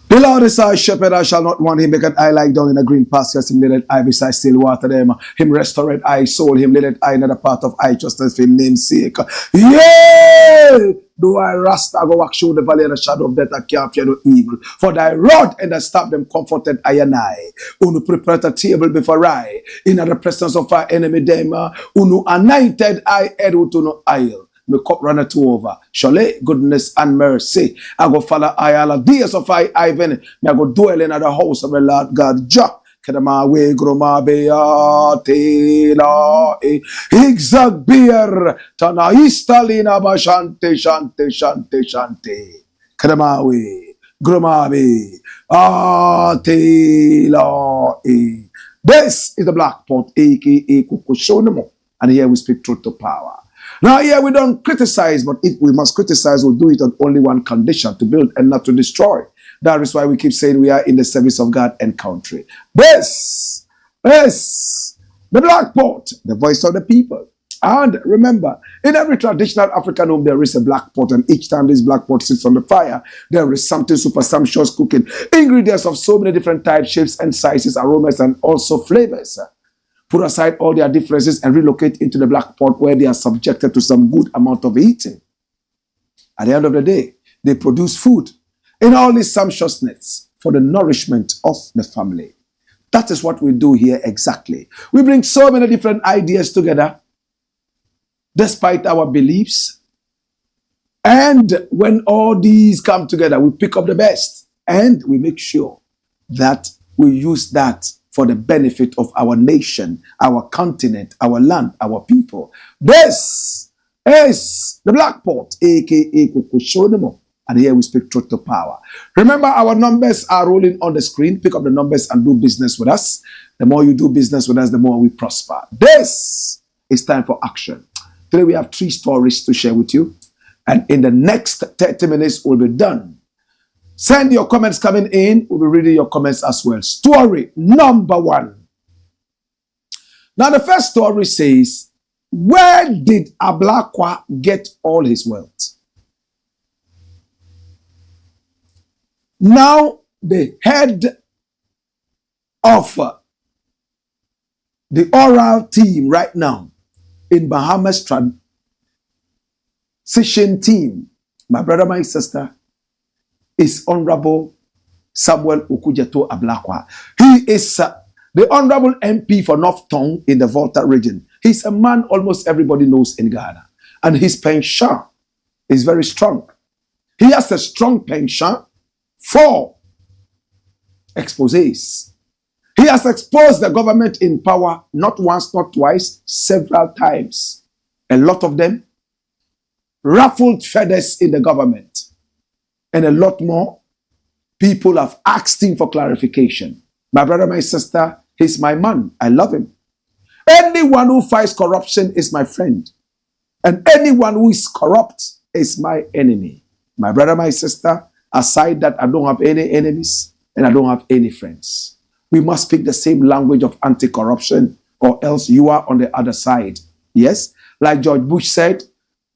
The Lord is our shepherd, I shall not want. Him make an eye like down in a green pastures. Him let I beside still water them. Him restore I soul. Him let I another part of I trust for him name's sake. Yea! Do I rasta go walk through the valley of the shadow of death, I can't fear no evil. For thy rod and thy staff them comforted I and I. Unu prepared a table before I. In the presence of our enemy them. Unu anointed I head to no aisle. My cup runneth over. Surely goodness and mercy. I go follow I all the days of I even. I go dwell in the house of the Lord God. Jah. Kedama we groma beya tela e exact beer tana istalina ba shante shante shante shante. Kedama we groma be tela e. This is the Black Pot, aka Kukushonemo, and here we speak truth to power. Now here we don't criticize, but if we must criticize, we'll do it on only one condition: to build and not to destroy. That is why we keep saying we are in the service of God and country. This is the Black Pot, the voice of the people. And remember, in every traditional African home, there is a black pot, and each time this black pot sits on the fire, there is something super sumptuous cooking. Ingredients of so many different types, shapes, and sizes, aromas, and also flavors. Put aside all their differences and relocate into the black pot where they are subjected to some good amount of eating. At the end of the day, they produce food in all this sumptuousness for the nourishment of the family. That is what we do here exactly. We bring so many different ideas together, despite our beliefs. And when all these come together, we pick up the best and we make sure that we use that for the benefit of our nation, our continent, our land, our people. This is the Black Pot, aka Kukushonemo. And here we speak truth to power. Remember, our numbers are rolling on the screen. Pick up the numbers and do business with us. The more you do business with us, the more we prosper. This is time for action. Today we have 3 stories to share with you. And in the next 30 minutes, we'll be done. Send your comments coming in. We'll be reading your comments as well. Story number 1. Now, the first story says, where did Ablakwa get all his wealth? Now, the head of the oral team right now in Bahamas transition team, my brother, my sister, is Honorable Samuel Okujeto Ablakwa. He is the Honorable MP for North Tongue in the Volta region. He's a man almost everybody knows in Ghana. And his pension is very strong. He has a strong pension for exposés. He has exposed the government in power not once, not twice, several times. A lot of them ruffled feathers in the government. And a lot more people have asked him for clarification. My brother, my sister, he's my man. I love him. Anyone who fights corruption is my friend. And anyone who is corrupt is my enemy. My brother, my sister, aside that, I don't have any enemies and I don't have any friends. We must speak the same language of anti-corruption or else you are on the other side. Yes, like George Bush said,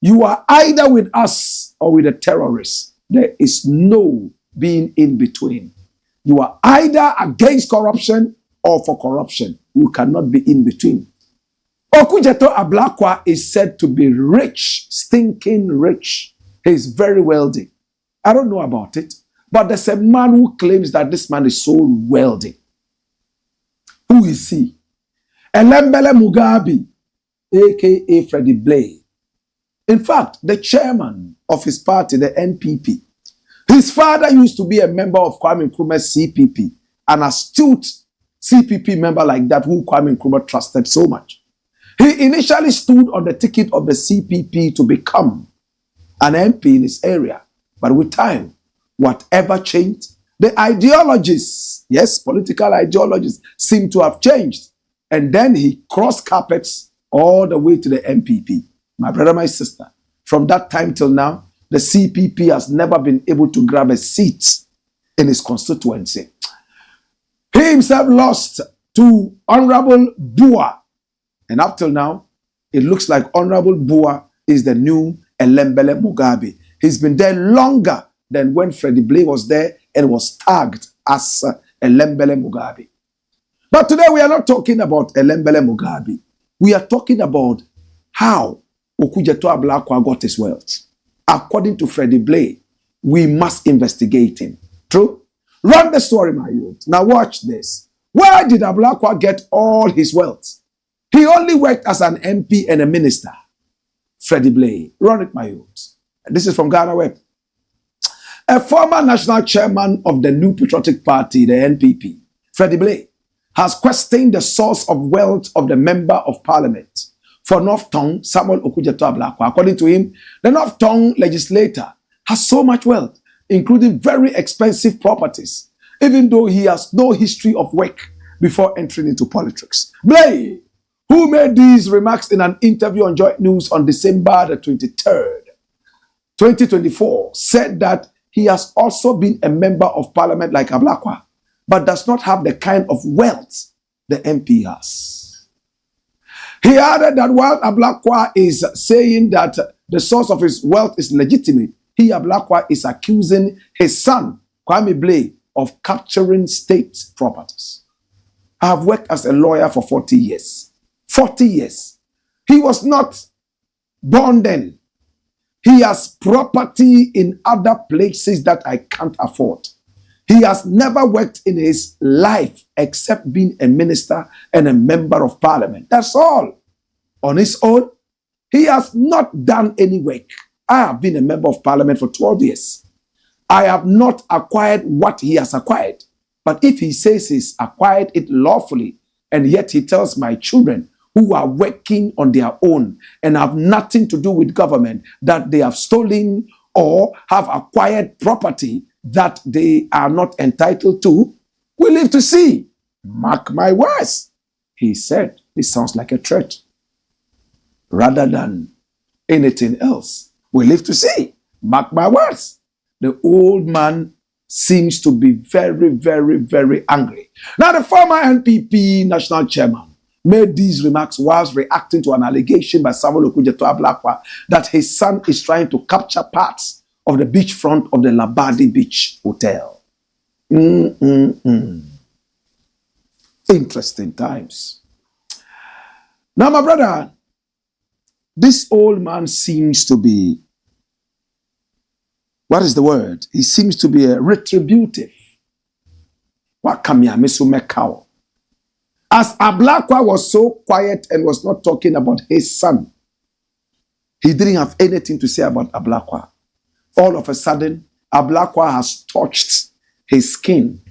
you are either with us or with the terrorists. There is no being in between. You are either against corruption or for corruption. You cannot be in between. Okujeto Ablakwa is said to be rich, stinking rich. He is very wealthy. I don't know about it, but there's a man who claims that this man is so wealthy. Who is he? Elembele Mugabe, aka Freddie Blay. In fact, the chairman of his party, the NPP, his father used to be a member of Kwame Nkrumah's CPP, an astute CPP member like that who Kwame Nkrumah trusted so much. He initially stood on the ticket of the CPP to become an MP in his area. But with time, whatever changed, the ideologies, yes, political ideologies, seem to have changed. And then he crossed carpets all the way to the NPP. My brother, my sister, from that time till now, the CPP has never been able to grab a seat in his constituency. He himself lost to Honorable Bua. And up till now, it looks like Honorable Bua is the new Elembele Mugabe. He's been there longer than when Freddie Blay was there and was tagged as Elembele Mugabe. But today we are not talking about Elembele Mugabe. We are talking about how Okujeto Ablakwa got his wealth. According to Freddie Blay, we must investigate him. True? Run the story, my youth. Now watch this. Where did Ablakwa get all his wealth? He only worked as an MP and a minister. Freddie Blay. Run it, my youth. This is from Ghana Web. A former national chairman of the New Patriotic Party, the NPP, Freddie Blay, has questioned the source of wealth of the Member of Parliament for North Tongue, Samuel Okujeto Ablakwa. According to him, the North Tongue legislator has so much wealth, including very expensive properties, even though he has no history of work before entering into politics. Blay, who made these remarks in an interview on Joint News on December the 23rd, 2024, said that he has also been a member of parliament like Ablakwa, but does not have the kind of wealth the MP has. He added that while Ablakwa is saying that the source of his wealth is legitimate, he, Ablakwa, is accusing his son, Kwame Blay, of capturing state properties. I have worked as a lawyer for 40 years. 40 years. He was not born then. He has property in other places that I can't afford. He has never worked in his life except being a minister and a member of parliament. That's all. On his own, he has not done any work. I have been a member of parliament for 12 years. I have not acquired what he has acquired. But if he says he's acquired it lawfully, and yet he tells my children who are working on their own and have nothing to do with government that they have stolen or have acquired property that they are not entitled to, we live to see. Mark my words. He said, this sounds like a threat rather than anything else. We live to see. Mark my words. The old man seems to be very, very, very angry. Now, the former NPP national chairman made these remarks whilst reacting to an allegation by Samuel Okujeto Ablakwa that his son is trying to capture parts of the beachfront of the Labadi Beach Hotel. Interesting times. Now, my brother, this old man seems to be, what is the word? He seems to be a retributive. As Ablakwa was so quiet and was not talking about his son, he didn't have anything to say about Ablakwa. All of a sudden, Ablakwa has touched his skin.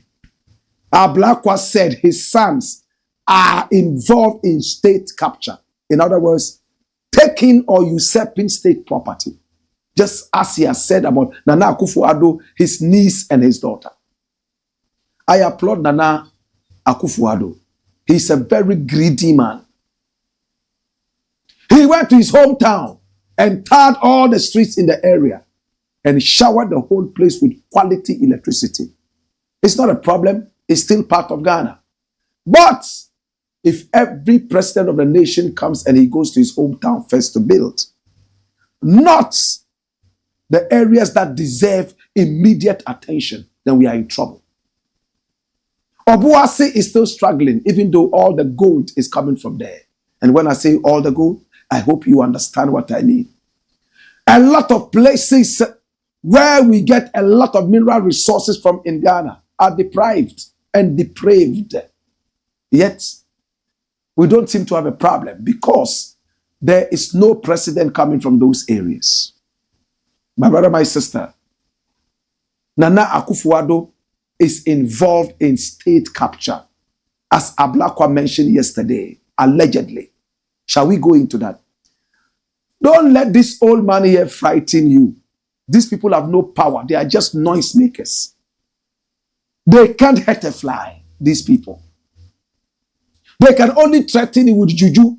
Ablakwa said his sons are involved in state capture. In other words, taking or usurping state property. Just as he has said about Nana Akufo-Addo, his niece and his daughter. I applaud Nana Akufo-Addo. He's a very greedy man. He went to his hometown and tarred all the streets in the area and showered the whole place with quality electricity. It's not a problem. It's still part of Ghana. But if every president of the nation comes and he goes to his hometown first to build, not the areas that deserve immediate attention, then we are in trouble. Obuasi is still struggling, even though all the gold is coming from there. And when I say all the gold, I hope you understand what I mean. A lot of places where we get a lot of mineral resources from in Ghana are deprived and depraved. Yet, we don't seem to have a problem because there is no president coming from those areas. My brother, my sister, Nana Akufo-Addo is involved in state capture, as Ablakwa mentioned yesterday, allegedly. Shall we go into that? Don't let this old man here frighten you. These people have no power. They are just noise makers. They can't hurt a fly, these people. They can only threaten you with juju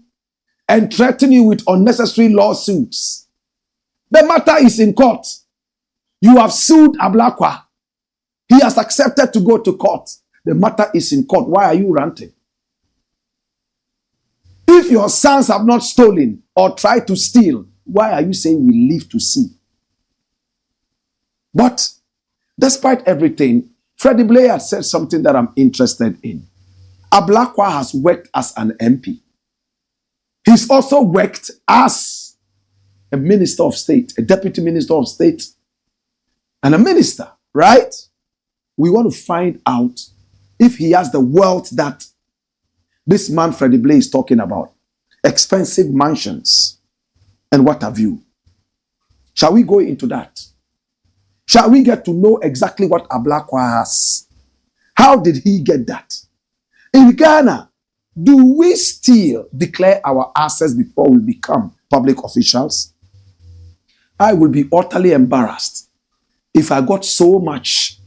and threaten you with unnecessary lawsuits. The matter is in court. You have sued Ablakwa. He has accepted to go to court. The matter is in court. Why are you ranting? If your sons have not stolen or tried to steal, why are you saying we live to see? But despite everything, FREDDIE BLAY has said something that I'm interested in. Ablakwa has worked as an MP. He's also worked as a minister of state, a deputy minister of state, and a minister, right? We want to find out if he has the wealth that this man FREDDIE BLAY is talking about. Expensive mansions and what have you. Shall we go into that? Shall we get to know exactly what Ablakwa has? How did he get that? In Ghana, do we still declare our assets before we become public officials? I will be utterly embarrassed if I got so much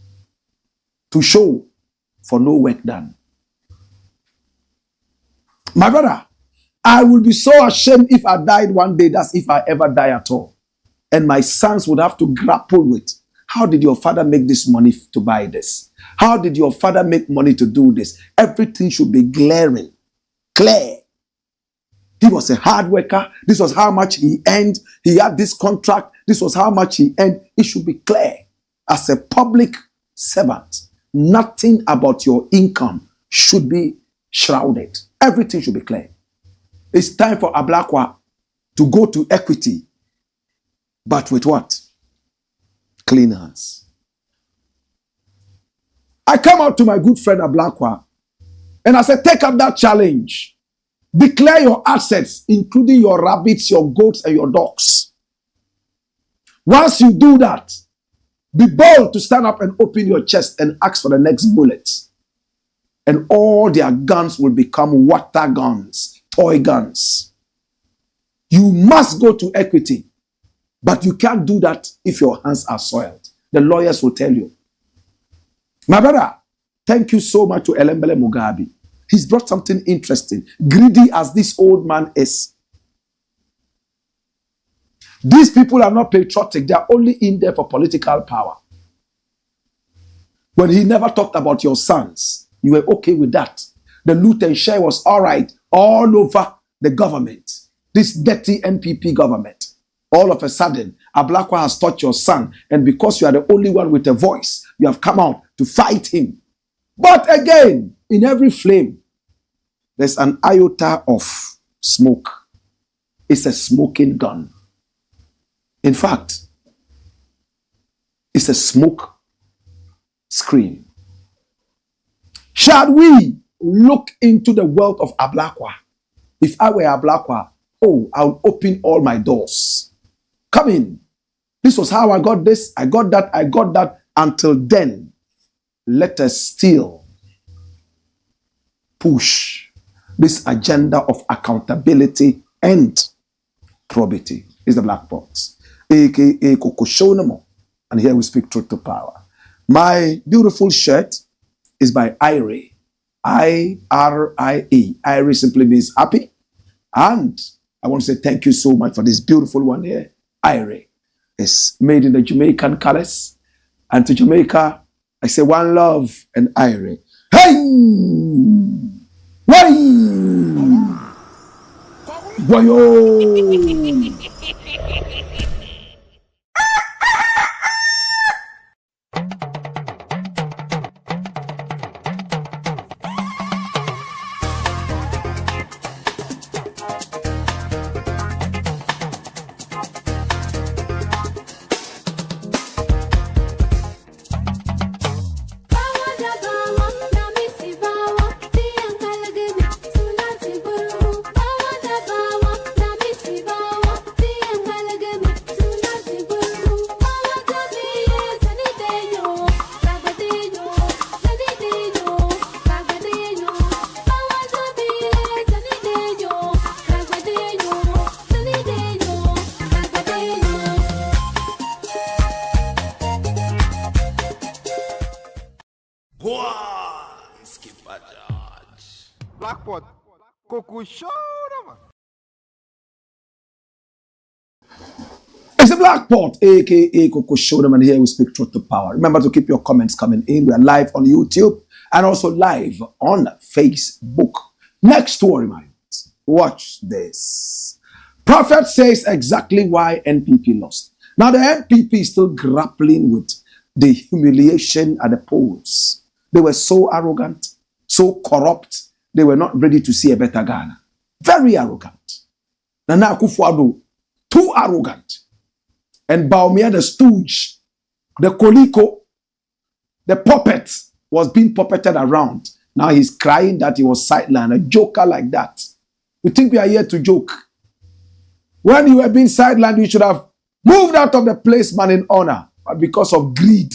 to show for no work done. My brother, I will be so ashamed if I died one day. That's if I ever die at all. And my sons would have to grapple with, how did your father make this money to buy this? How did your father make money to do this? Everything should be glaring, clear. He was a hard worker. This was how much he earned. He had this contract. This was how much he earned. It should be clear. As a public servant, nothing about your income should be shrouded. Everything should be clear. It's time for Ablakwa to go to equity. But with what? Clean hands. I come out to my good friend Ablakwa and I said, take up that challenge. Declare your assets, including your rabbits, your goats, and your dogs. Once you do that, be bold to stand up and open your chest and ask for the next bullet. And all their guns will become water guns, toy guns. You must go to equity. But you can't do that if your hands are soiled. The lawyers will tell you. My brother, thank you so much to Elembele Mugabe. He's brought something interesting. Greedy as this old man is. These people are not patriotic. They are only in there for political power. When he never talked about your sons, you were okay with that. The loot and share was all right all over the government. This dirty NPP government. All of a sudden, Ablakwa has touched your son, and because you are the only one with a voice, you have come out to fight him. But again, in every flame, there's an iota of smoke. It's a smoking gun. In fact, it's a smoke screen. Shall we look into the wealth of Ablakwa? If I were Ablakwa, oh, I'll open all my doors. Come in. This was how I got this. I got that. I got that. Until then, let us still push this agenda of accountability and probity. Is the black box. AKA Kokoshonamo. And here we speak truth to power. My beautiful shirt is by Ire. I-R-I-E. Ire simply means happy. And I want to say thank you so much for this beautiful one here. Ire is made in the Jamaican colors. And to Jamaica, I say one love and Ire. Hey! Why? Boyo! Blackpot. Kuku show man. It's a Black Pot, aka Coco Showdown, and here we speak truth to power. Remember to keep your comments coming in. We are live on YouTube and also live on Facebook. Next story, my friends. Watch this. Prophet says exactly why NPP lost. Now the NPP is still grappling with the humiliation at the polls. They were so arrogant, so corrupt, they were not ready to see a better Ghana. Very arrogant. Nana Akufo-Addo, too arrogant. And Bawumia, the stooge, the Koliko, the puppet, was being puppeted around. Now he's crying that he was sidelined, a joker like that. We think we are here to joke. When you were being sidelined, you should have moved out of the place, man, in honor. But because of greed,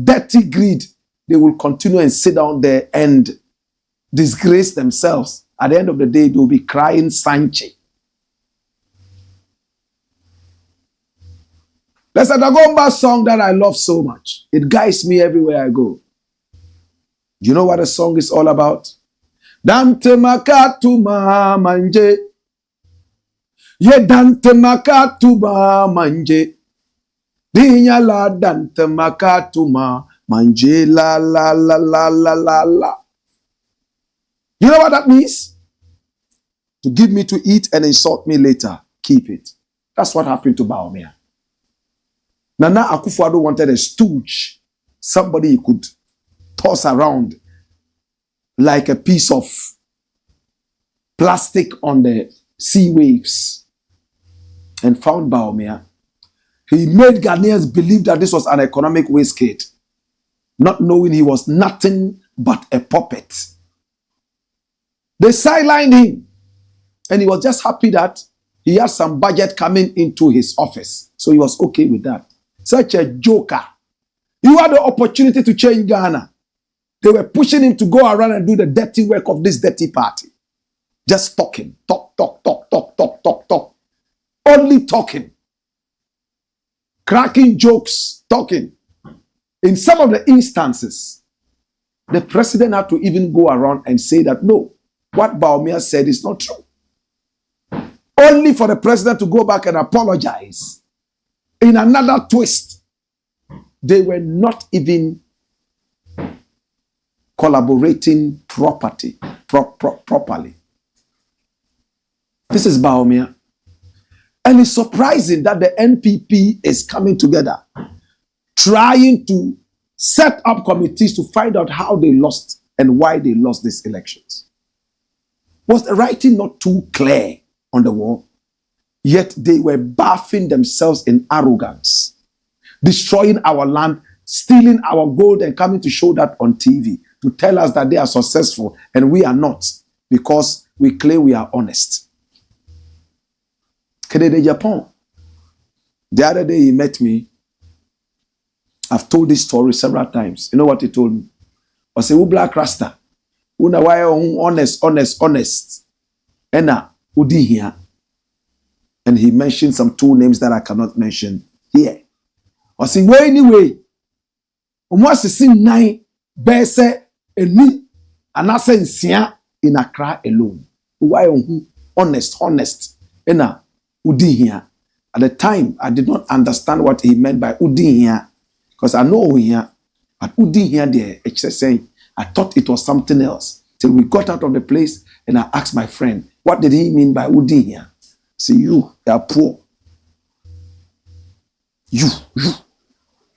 dirty greed, they will continue and sit down there and disgrace themselves. At the end of the day, they will be crying Sanche. There's a Dagomba song that I love so much. It guides me everywhere I go. Do you know what the song is all about? Dante makatuma manje. Ye dante makatuma manje. Dinya la dante makatuma manje la la la la la la la. You know what that means? To give me to eat and insult me later. Keep it. That's what happened to Bawumia. Nana Akufo-Addo wanted a stooge, somebody he could toss around like a piece of plastic on the sea waves, and found Bawumia. He made Ghanaians believe that this was an economic wastegate, not knowing he was nothing but a puppet. They sidelined him, and he was just happy that he had some budget coming into his office, so he was okay with that. Such a joker. You had the opportunity to change Ghana. They were pushing him to go around and do the dirty work of this dirty party. Just talking. Talk, talk, talk, talk, talk, talk, talk. Only talking. Cracking jokes, talking. In some of the instances, the president had to even go around and say that, no, what Bawumia said is not true. Only for the president to go back and apologize. In another twist, they were not even collaborating properly. This is Bawumia. And it's surprising that the NPP is coming together, trying to set up committees to find out how they lost and why they lost these elections. Was the writing not too clear on the wall? Yet they were bathing themselves in arrogance, destroying our land, stealing our gold, and coming to show that on TV to tell us that they are successful and we are not, because we claim we are honest. Kennedy Japan, the other day he met me. I've told this story several times. You know what he told me? I said, "Who Black RASTA? Who na why honest? Ena udi here." And he mentioned some two names that I cannot mention here. I said, "Well, anyway, almost the same nine bese eni anasensia in Accra alone. Why honest? Ena udi here." At the time, I did not understand what he meant by udi here, because I know here, but udi here there, saying, I thought it was something else. Till we got out of the place and I asked my friend, what did he mean by udi here? See, you are poor. You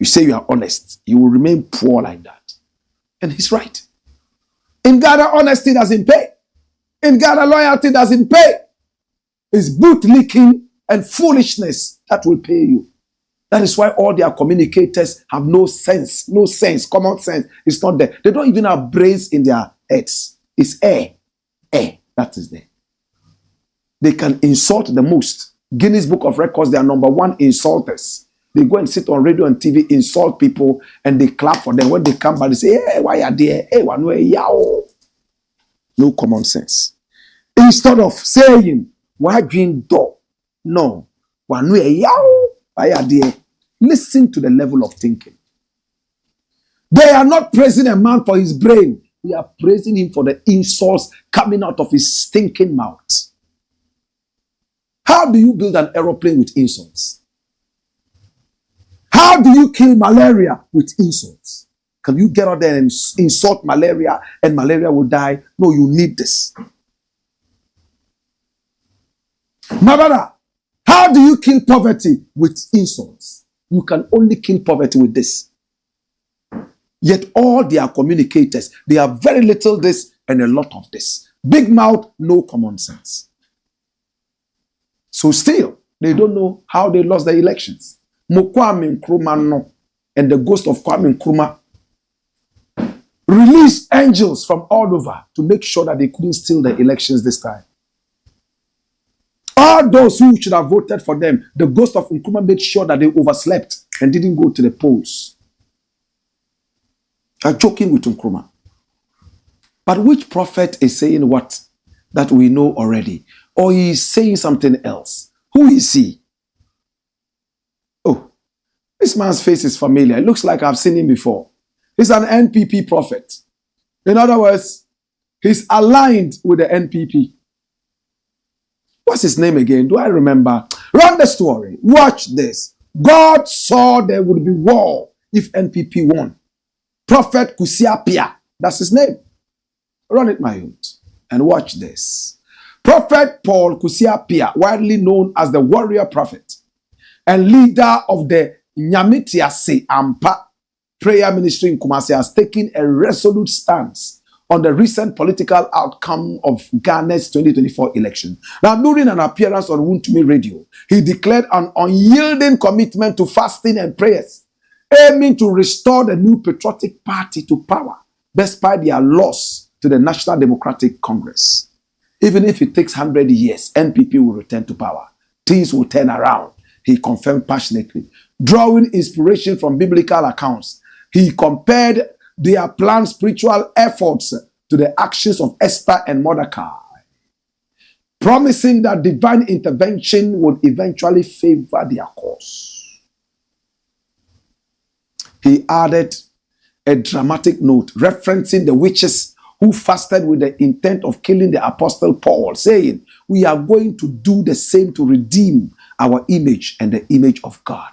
say you are honest. You will remain poor like that. And he's right. In Ghana, honesty doesn't pay. In Ghana, loyalty doesn't pay. It's boot licking and foolishness that will pay you. That is why all their communicators have no sense, common sense. It's not there. They don't even have brains in their heads. It's air. That is there. They can insult the most. Guinness Book of Records, they are #1 insulters. They go and sit on radio and TV, insult people, and they clap for them. When they come back, they say, "Hey, why are there? Hey, one way, yao." No common sense. Instead of saying, "Why drink door?" No. One way, yao. Why are there? Listen to the level of thinking. They are not praising a man for his brain. We are praising him for the insults coming out of his stinking mouth. How do you build an aeroplane with insults? How do you kill malaria with insults? Can you get out there and insult malaria and malaria will die? No, you need this. My brother, how do you kill poverty with insults? You can only kill poverty with this. Yet all their communicators, they have very little this and a lot of this. Big mouth, no common sense. So still, they don't know how they lost the elections. Kwame Nkrumah no, and the ghost of Kwame Nkrumah released angels from all over to make sure that they couldn't steal the elections this time. All those who should have voted for them, the ghost of Nkrumah made sure that they overslept and didn't go to the polls. I'm joking with Nkrumah. But which prophet is saying what that we know already? Or he is saying something else? Who is he? Oh, this man's face is familiar. It looks like I've seen him before. He's an NPP prophet. In other words, he's aligned with the NPP. What's his name again? Do I remember? Run the story. Watch this. God saw there would be war if NPP won. Prophet Kusi. That's his name. Run it, my youth. And watch this. Prophet Paul Kusi, widely known as the warrior prophet and leader of the Nyamitiase Ampa prayer ministry in Kumasi, has taken a resolute stance on the recent political outcome of Ghana's 2024 election. Now, during an appearance on Wuntumi Radio, he declared an unyielding commitment to fasting and prayers, aiming to restore the new patriotic party to power, despite their loss to the National Democratic Congress. Even if it takes 100 years, NPP will return to power. Things will turn around, he confirmed passionately. Drawing inspiration from biblical accounts, he compared their planned spiritual efforts to the actions of Esther and Mordecai, promising that divine intervention would eventually favor their cause. He added a dramatic note referencing the witches who fasted with the intent of killing the apostle Paul, saying, "We are going to do the same to redeem our image and the image of God."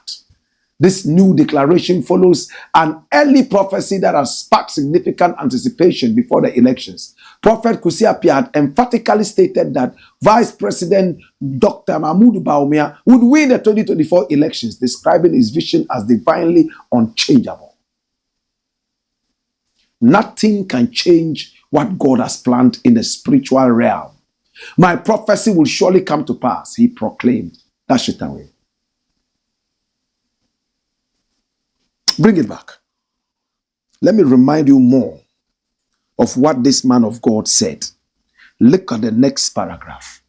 This new declaration follows an early prophecy that has sparked significant anticipation before the elections. Prophet Kusi had emphatically stated that Vice President Dr. Mahmoud Bawumia would win the 2024 elections, describing his vision as divinely unchangeable. Nothing can change what God has planned in the spiritual realm. My prophecy will surely come to pass, he proclaimed. Dash it away. Bring it back. Let me remind you more of what this man of God said. Look at the next paragraph.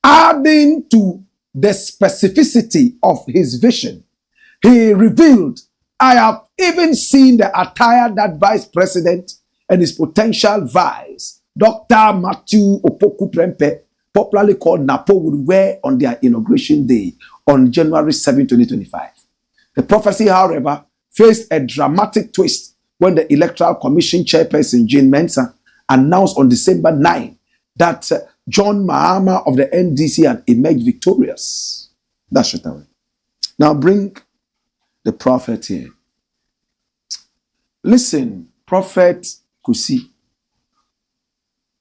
Adding to the specificity of his vision, he revealed, "I have even seen the attire that Vice President and his potential vice, Dr. Matthew Opoku Prempeh, popularly called Napo, would wear on their inauguration day on January 7, 2025. The prophecy, however, faced a dramatic twist when the Electoral Commission chairperson, Jane Mensah, announced on December 9 that John Mahama of the NDC had emerged victorious. That's it. Now bring the prophet here. Listen, Prophet Kusi.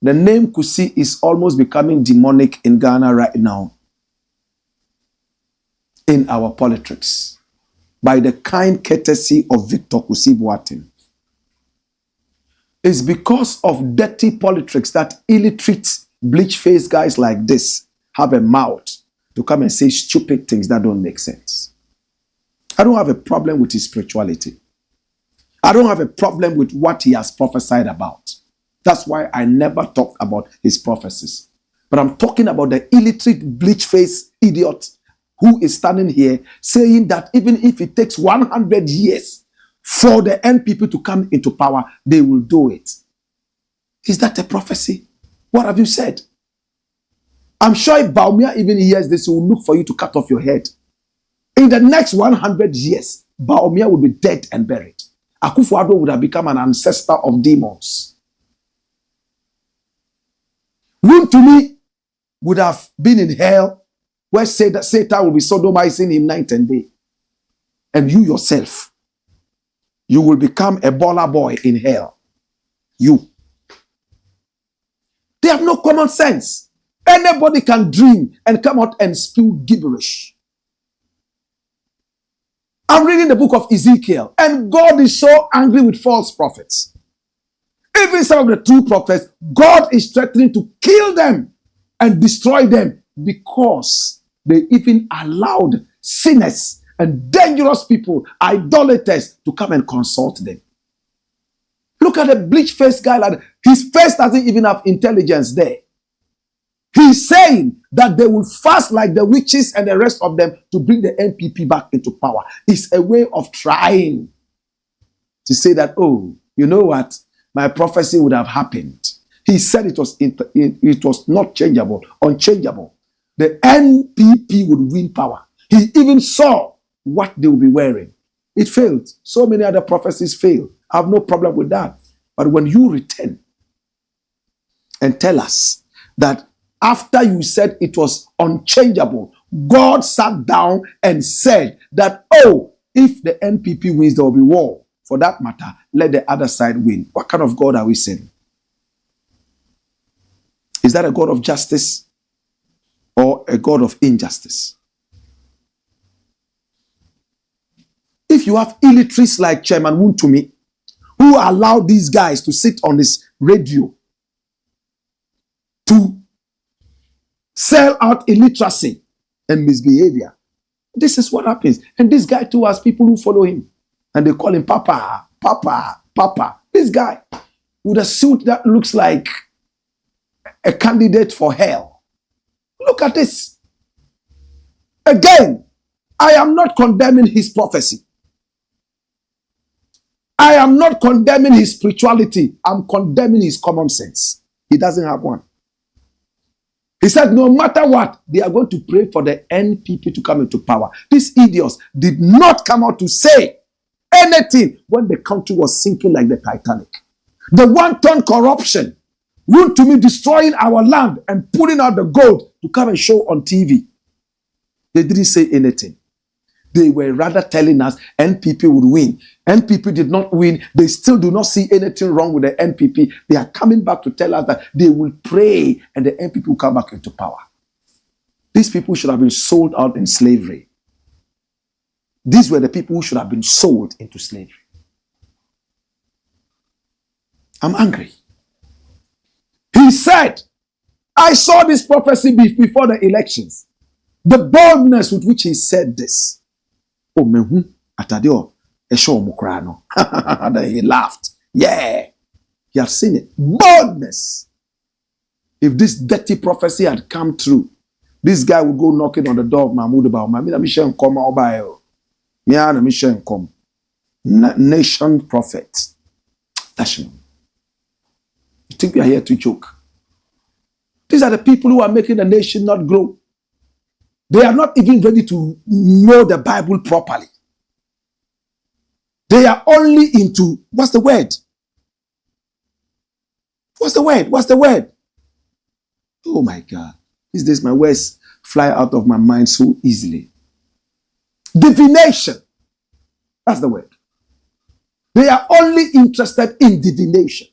The name Kusi is almost becoming demonic in Ghana right now in our politics, by the kind courtesy of Victor Kusi Boateng. It's because of dirty politics that illiterate, bleach-faced guys like this have a mouth to come and say stupid things that don't make sense. I don't have a problem with his spirituality. I don't have a problem with what he has prophesied about. That's why I never talk about his prophecies. But I'm talking about the illiterate, bleach-faced idiot who is standing here saying that even if it takes 100 years for the NPP to come into power, they will do it. Is that a prophecy? What have you said? I'm sure if Bawumia even hears this, he will look for you to cut off your head. In the next 100 years, Bawumia will be dead and buried. Akufo-Addo would have become an ancestor of demons. Would to me would have been in hell where Satan will be sodomizing him night and day. And you yourself, you will become a baller boy in hell. You. They have no common sense. Anybody can dream and come out and spew gibberish. I'm reading the book of Ezekiel, and God is so angry with false prophets. Even some of the true prophets, God is threatening to kill them and destroy them because they even allowed sinners and dangerous people, idolaters, to come and consult them. Look at the bleach-faced guy. Like his face doesn't even have intelligence there. He's saying that they will fast like the witches and the rest of them to bring the NPP back into power. It's a way of trying to say that, oh, you know what? My prophecy would have happened. He said it was not changeable, unchangeable. The NPP would win power. He even saw what they would be wearing. It failed. So many other prophecies failed. I have no problem with that. But when you return and tell us that after you said it was unchangeable, God sat down and said that, oh, if the NPP wins, there will be war. For that matter, let the other side win. What kind of God are we serving? Is that a God of justice or a God of injustice? If you have illiterates like Chairman Wuntumi, who allowed these guys to sit on this radio to sell out illiteracy and misbehavior, this is what happens. And this guy too has people who follow him. And they call him Papa, Papa, Papa. This guy with a suit that looks like a candidate for hell. Look at this. Again, I am not condemning his prophecy. I am not condemning his spirituality. I'm condemning his common sense. He doesn't have one. He said, no matter what, they are going to pray for the NPP to come into power. These idiots did not come out to say anything when the country was sinking like the Titanic. The wanton corruption, would to me destroying our land and pulling out the gold to come and show on TV. They didn't say anything. They were rather telling us NPP would win. NPP did not win. They still do not see anything wrong with the NPP. They are coming back to tell us that they will pray and the NPP will come back into power. These people should have been sold out in slavery. These were the people who should have been sold into slavery. I'm angry. He said, I saw this prophecy before the elections. The boldness with which he said this. Oh, mehu atadio esho mukrano. Then he laughed. Yeah, he had seen it. Boldness. If this dirty prophecy had come true, this guy would go knocking on the door of Mahmoud about nation prophet. That's him. You think we are here to joke? These are the people who are making the nation not grow. They are not even ready to know the Bible properly. They are only into, what's the word? What's the word? What's the word? Oh my God. These days my words fly out of my mind so easily. Divination. That's the word. They are only interested in divination.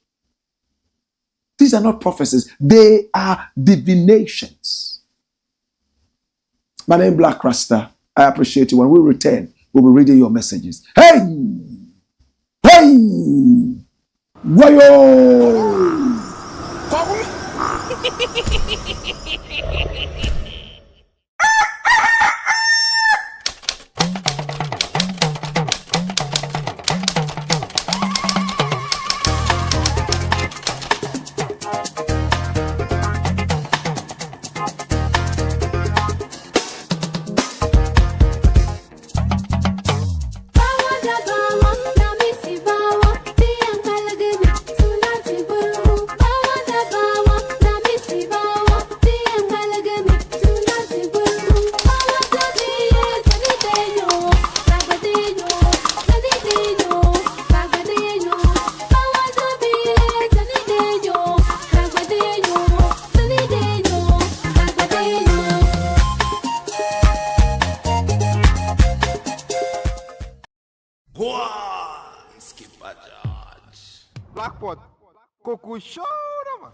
These are not prophecies. They are divinations. My name is Blakk RASTA. I appreciate you. When we return, we'll be reading your messages. Hey! Hey! Wayo! Coco show man.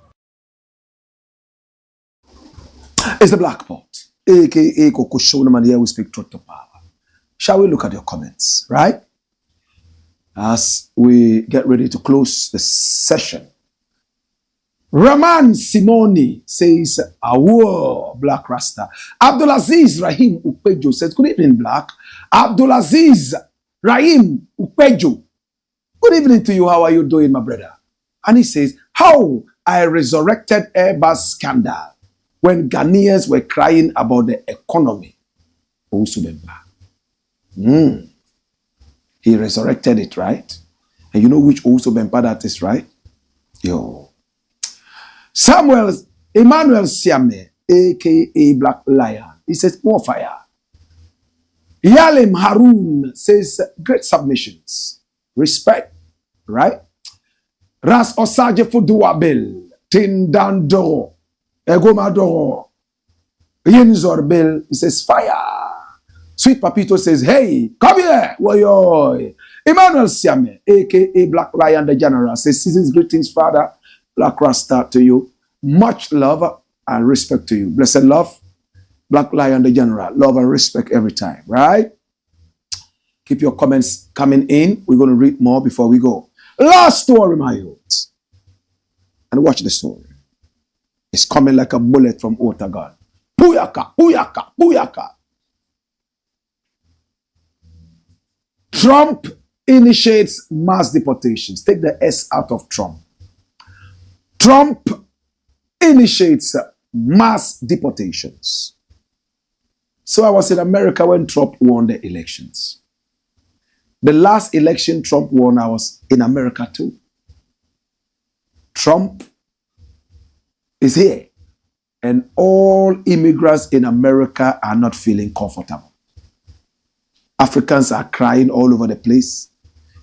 It's the Black Pot, aka Coco Shonaman. Here we speak truth to power. Shall we look at your comments, right? As we get ready to close the session. Raman Simoni says, Awo, Black Rasta. Abdulaziz Rahim Upejo says, good evening, Black. Abdulaziz Rahim Upejo. Good evening to you. How are you doing, my brother? And he says, how I resurrected Airbus scandal when Ghanaians were crying about the economy. He resurrected it, right? And you know which also Bempa that is, right? Yo. Emmanuel Siame, aka Black Lion, he says, more fire. Yalim Harun says, great submissions. Respect, right? Ras Osaje Fuduabel, Tindando, Egomadoro, Yinzor Bill, he says, fire. Sweet Papito says, hey, come here. Woyoy. Emmanuel Siame, aka Black Lion the General, says, season's greetings, Father. Black Rasta to you. Much love and respect to you. Blessed love, Black Lion the General. Love and respect every time, right? Keep your comments coming in. We're going to read more before we go. Last story, my youths. And watch the story. It's coming like a bullet from Otagon. Puyaka, puyaka, puyaka. Trump initiates mass deportations. Take the S out of Trump. Trump initiates mass deportations. So I was in America when Trump won the elections. The last election Trump won, I was in America too. Trump is here. And all immigrants in America are not feeling comfortable. Africans are crying all over the place.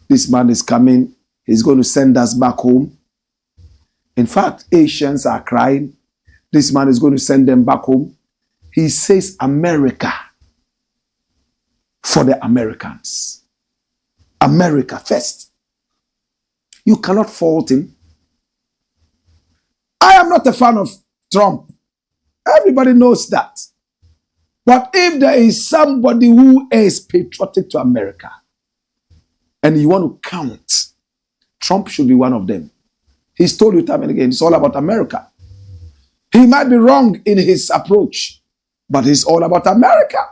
This man is coming. He's going to send us back home. In fact, Asians are crying. This man is going to send them back home. He says America for the Americans. America first. You cannot fault him. I am not a fan of Trump. Everybody knows that. But if there is somebody who is patriotic to America and you want to count, Trump should be one of them. He's told you time and again, it's all about America. He might be wrong in his approach, but it's all about America.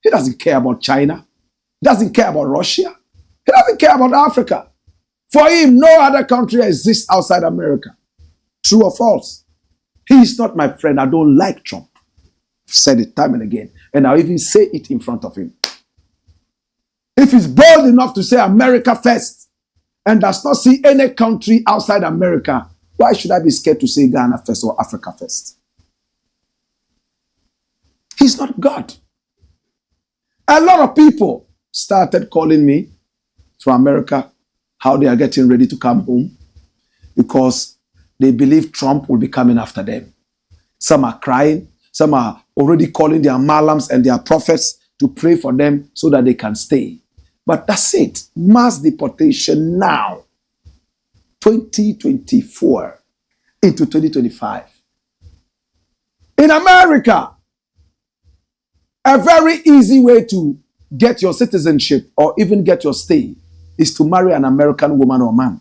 He doesn't care about China. He doesn't care about Russia. He doesn't care about Africa. For him, no other country exists outside America. True or false? He is not my friend. I don't like Trump. I've said it time and again. And I'll even say it in front of him. If he's bold enough to say America first and does not see any country outside America, why should I be scared to say Ghana first or Africa first? He's not God. A lot of people started calling me from America how they are getting ready to come home because they believe Trump will be coming after them. Some are crying. Some are already calling their malams and their prophets to pray for them so that they can stay. But that's it. Mass deportation now. 2024 into 2025. In America, a very easy way to get your citizenship or even get your stay is to marry an American woman or man.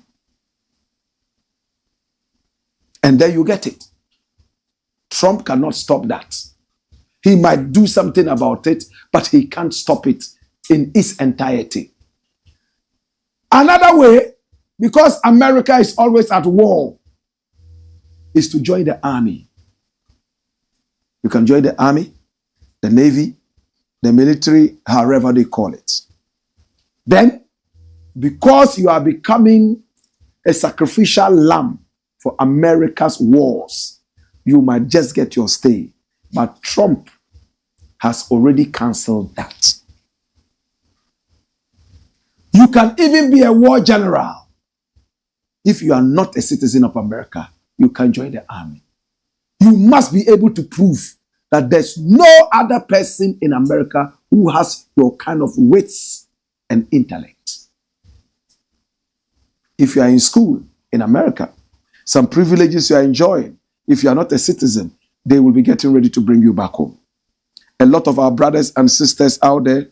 And then you get it. Trump cannot stop that. He might do something about it, but he can't stop it in its entirety. Another way, because America is always at war, is to join the army. You can join the army, the navy, the military, however they call it. Then, because you are becoming a sacrificial lamb for America's wars, you might just get your stay. But Trump has already cancelled that. You can even be a war general. If you are not a citizen of America, you can join the army. You must be able to prove that there's no other person in America who has your kind of wits and intellect. If you are in school in America, Some privileges you are enjoying. If you are not a citizen, they will be getting ready to bring you back home. A lot of our brothers and sisters out there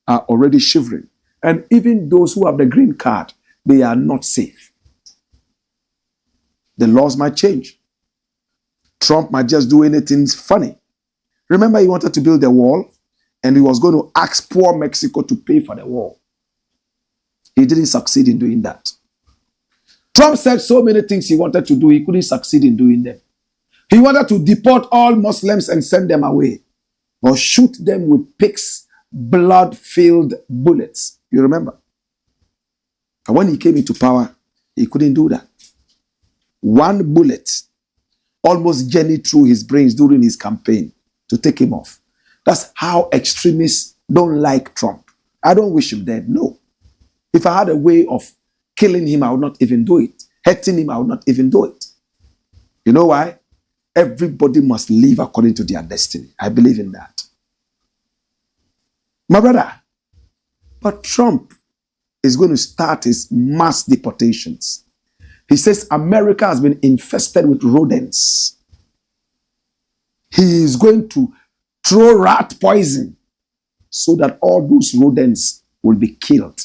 are already shivering. And even those who have the green card, they are not safe. The laws might change. Trump might just do anything funny. Remember, he wanted to build a wall and he was going to ask poor Mexico to pay for the wall. He didn't succeed in doing that. Trump said so many things he wanted to do, he couldn't succeed in doing them. He wanted to deport all Muslims and send them away, or shoot them with pigs, blood-filled bullets. You remember? And when he came into power, he couldn't do that. One bullet almost journeyed through his brains during his campaign to take him off. That's how extremists don't like Trump. I don't wish him dead, no. If I had a way of killing him, I would not even do it. Hurting him, I would not even do it. You know why? Everybody must live according to their destiny. I believe in that. My brother, but Trump is going to start his mass deportations. He says America has been infested with rodents. He is going to throw rat poison so that all those rodents will be killed.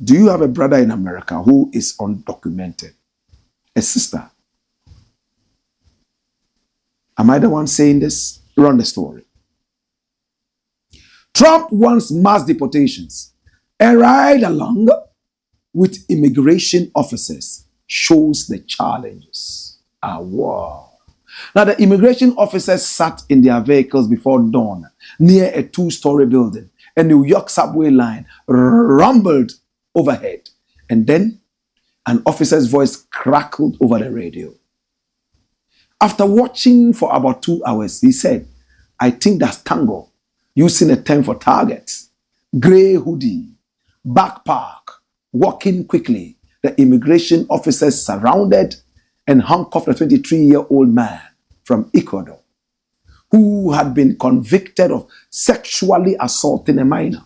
Do you have a brother in America who is undocumented? A sister? Am I the one saying this? Run the story. Trump wants mass deportations. A ride along with immigration officers shows the challenges. Wow. Now, the immigration officers sat in their vehicles before dawn near a two-story building. A New York subway line rumbled overhead. And then an officer's voice crackled over the radio. After watching for about 2 hours, he said, I think that's Tango, using a term for targets. Gray hoodie, backpack, walking quickly. The immigration officers surrounded and handcuffed a 23-year-old man from Ecuador who had been convicted of sexually assaulting a minor.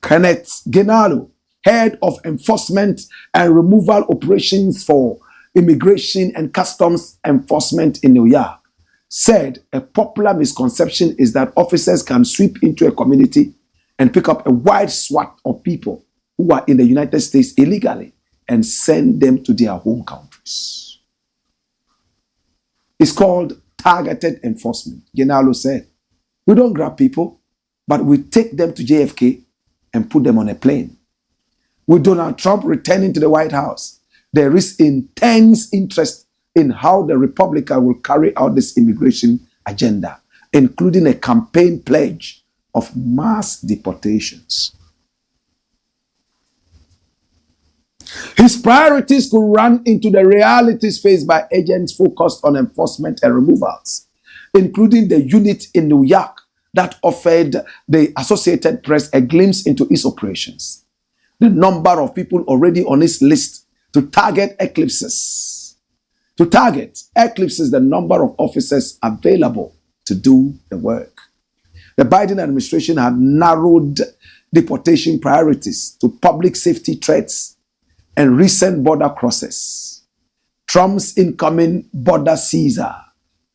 Kenneth Genalo, head of enforcement and removal operations for immigration and customs enforcement in New York, said a popular misconception is that officers can sweep into a community and pick up a wide swath of people who are in the United States illegally and send them to their home countries. It's called targeted enforcement. Genalo said, we don't grab people, but we take them to JFK and put them on a plane. With Donald Trump returning to the White House, there is intense interest in how the Republican will carry out this immigration agenda, including a campaign pledge of mass deportations. His priorities could run into the realities faced by agents focused on enforcement and removals, including the unit in New York that offered the Associated Press a glimpse into its operations. The number of people already on its list to target eclipses. To target eclipses the number of officers available to do the work. The Biden administration had narrowed deportation priorities to public safety threats and recent border crosses. Trump's incoming border Caesar,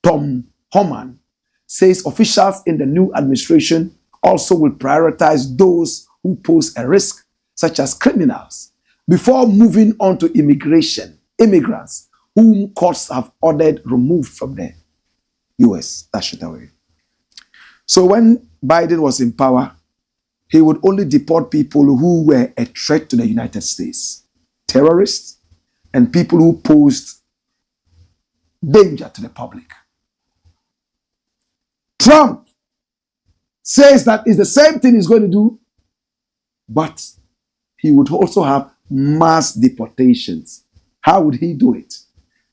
Tom Homan, says officials in the new administration also will prioritize those who pose a risk, such as criminals, before moving on to immigrants whom courts have ordered removed from the U.S. That's it away. So when Biden was in power, he would only deport people who were a threat to the United States, terrorists, and people who posed danger to the public. Trump says that it's the same thing he's going to do, but he would also have mass deportations. How would he do it?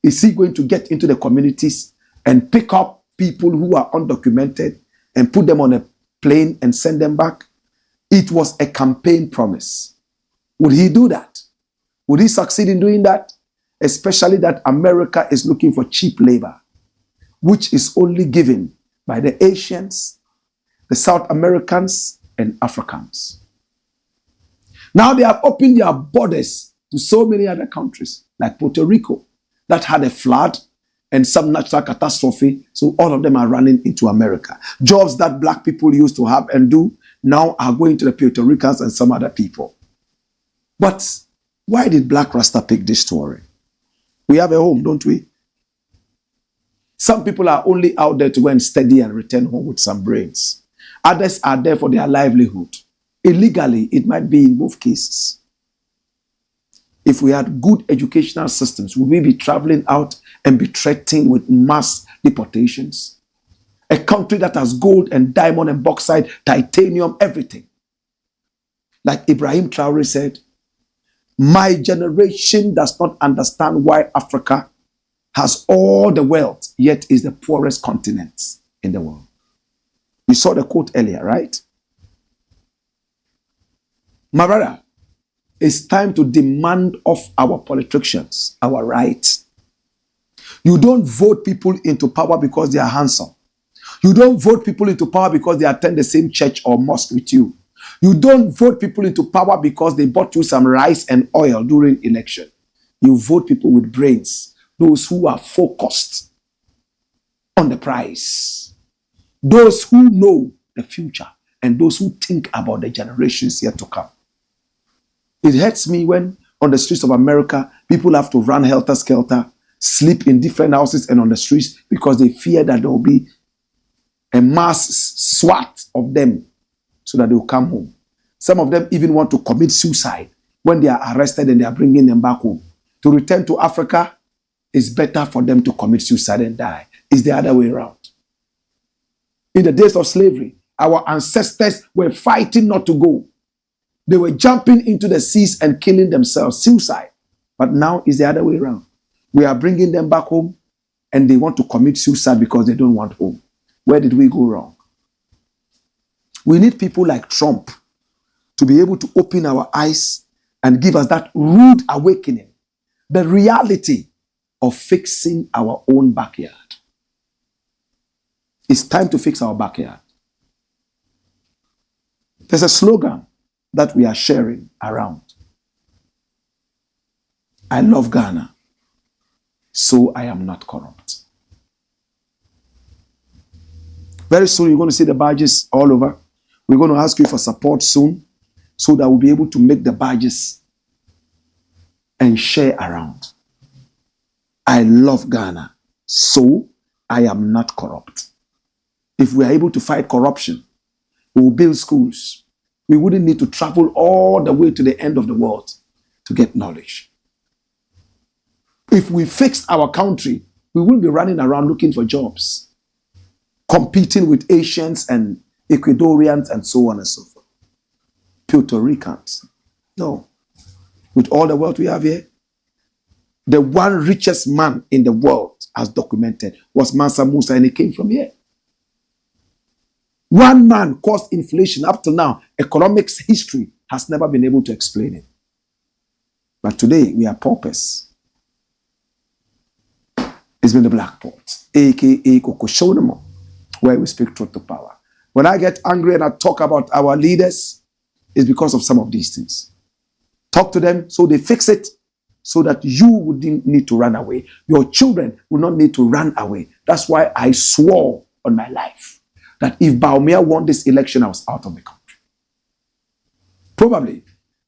Is he going to get into the communities and pick up people who are undocumented and put them on a plane and send them back? It was a campaign promise. Would he do that? Would he succeed in doing that? Especially that America is looking for cheap labor, which is only given by the Asians, the South Americans, and Africans. Now they have opened their borders to so many other countries, like Puerto Rico, that had a flood and some natural catastrophe. So all of them are running into America. Jobs that black people used to have and do now are going to the Puerto Ricans and some other people. But why did Black Rasta pick this story? We have a home, don't we? Some people are only out there to go and study and return home with some brains. Others are there for their livelihood. Illegally, it might be in both cases. If we had good educational systems, would we be traveling out and be threatened with mass deportations? A country that has gold and diamond and bauxite, titanium, everything. Like Ibrahim Traore said, my generation does not understand why Africa has all the wealth, yet is the poorest continent in the world. You saw the quote earlier, right? My brother, it's time to demand of our politicians our rights. You don't vote people into power because they are handsome. You don't vote people into power because they attend the same church or mosque with you. You don't vote people into power because they bought you some rice and oil during election. You vote people with brains, those who are focused on the prize, those who know the future, and those who think about the generations yet to come. It hurts me when on the streets of America, people have to run helter-skelter, sleep in different houses and on the streets because they fear that there will be a mass SWAT of them so that they will come home. Some of them even want to commit suicide when they are arrested and they are bringing them back home. To return to Africa, it's better for them to commit suicide and die. It's the other way around. In the days of slavery, our ancestors were fighting not to go. They were jumping into the seas and killing themselves, suicide. But now it's the other way around. We are bringing them back home and they want to commit suicide because they don't want home. Where did we go wrong? We need people like Trump to be able to open our eyes and give us that rude awakening, the reality of fixing our own backyard. It's time to fix our backyard. There's a slogan that we are sharing around. I love Ghana, so I am not corrupt. Very soon you're going to see the badges all over. We're going to ask you for support soon so that we'll be able to make the badges and share around. I love Ghana, so I am not corrupt. If we are able to fight corruption, we will build schools. We wouldn't need to travel all the way to the end of the world to get knowledge. If we fixed our country, we wouldn't be running around looking for jobs, competing with Asians and Ecuadorians and so on and so forth. Puerto Ricans. No. With all the wealth we have here, the one richest man in the world, as documented, was Mansa Musa, and he came from here. One man caused inflation. Up till now, economics history has never been able to explain it. But today, we are paupers. It's been the Black Pot, a.k.a. Kokoshonamo, where we speak truth to power. When I get angry and I talk about our leaders, it's because of some of these things. Talk to them so they fix it, so that you wouldn't need to run away. Your children will not need to run away. That's why I swore on my life that if Baumia won this election, I was out of the country. Probably,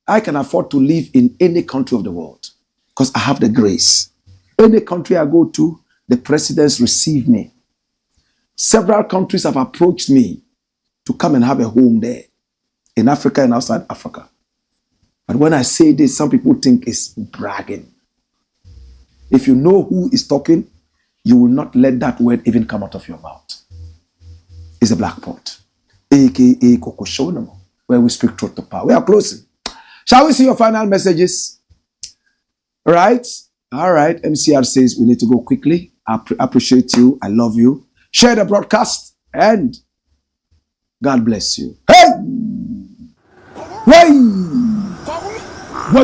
I can afford to live in any country of the world because I have the grace. Any country I go to, the presidents receive me. Several countries have approached me to come and have a home there, in Africa and outside Africa. But when I say this, some people think it's bragging. If you know who is talking, you will not let that word even come out of your mouth. It's a Black Pot, a.k.a. Kokoshonamo, where we speak truth to power. We are closing. Shall we see your final messages? All right. MCR says we need to go quickly. I appreciate you. I love you. Share the broadcast and God bless you. Hey! Hey! Whoa!